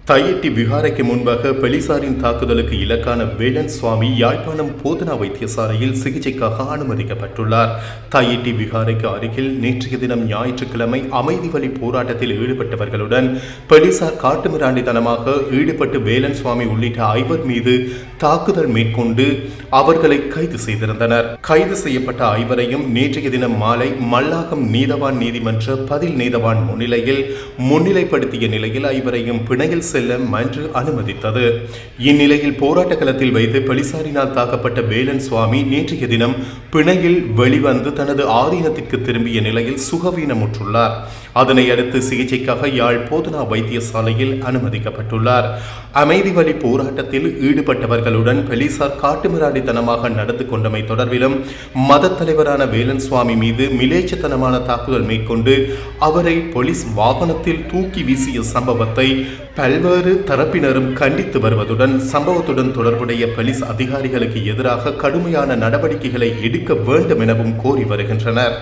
தையிட்டி விகாரைக்கு முன்பாக போலீசாரின் தாக்குதலுக்கு இலக்கான வேலன் சுவாமி யாழ்ப்பாணம் போதனா வைத்தியசாலையில் சிகிச்சைக்காக அனுமதிக்கப்பட்டுள்ளார். தையிட்டி விகாரைக்கு அருகில் நேற்றைய தினம் ஞாயிற்றுக்கிழமை அமைதி வழி போராட்டத்தில் ஈடுபட்டவர்களுடன் போலீசார் காட்டுமிராண்டித்தனமாக ஈடுபட்டு வேலன் சுவாமி உள்ளிட்ட 5 மீது தாக்குதல் மேற்கொண்டு அவர்களை கைது செய்திருந்தனர். கைது செய்யப்பட்ட 5 நேற்றைய தினம் மாலை மல்லாகம் நீதவான் நீதிமன்ற பதில் நீதவான் முன்னிலையில் முன்னிலைப்படுத்திய நிலையில் 5 பிணையில் செல்ல மன்று அனுமதித்தது. இந்நிலையில் போராட்ட களத்தில் வைத்து போலீசாரினால் தாக்கப்பட்ட வேலன் சுவாமி நேற்றைய தினம் பிணையில் வெளிவந்து தனது ஆதீனத்திற்கு திரும்பிய நிலையில் சுகவீனமுற்றுள்ளார். அதனை அடுத்து சிகிச்சைக்காக யாழ் போதனா வைத்தியசாலையில் அனுமதிக்கப்பட்டுள்ளார். அமைதி வழி போராட்டத்தில் ஈடுபட்டவர்களுடன் போலீசார் காட்டுமிராண்டித்தனமாக நடந்து கொண்டமை தொடர்பிலும் மத தலைவரான வேலன் சுவாமி மீது மிலேச்சத்தனமான தாக்குதல் மேற்கொண்டு அவரை போலீஸ் வாகனத்தில் தூக்கி வீசிய சம்பவத்தை பல்வேறு தரப்பினரும் கண்டித்து வருவதுடன் சம்பவத்துடன் தொடர்புடைய போலீஸ் அதிகாரிகளுக்கு எதிராக கடுமையான நடவடிக்கைகளை எடுக்க வேண்டும் எனவும் கோரி வருகின்றனர்.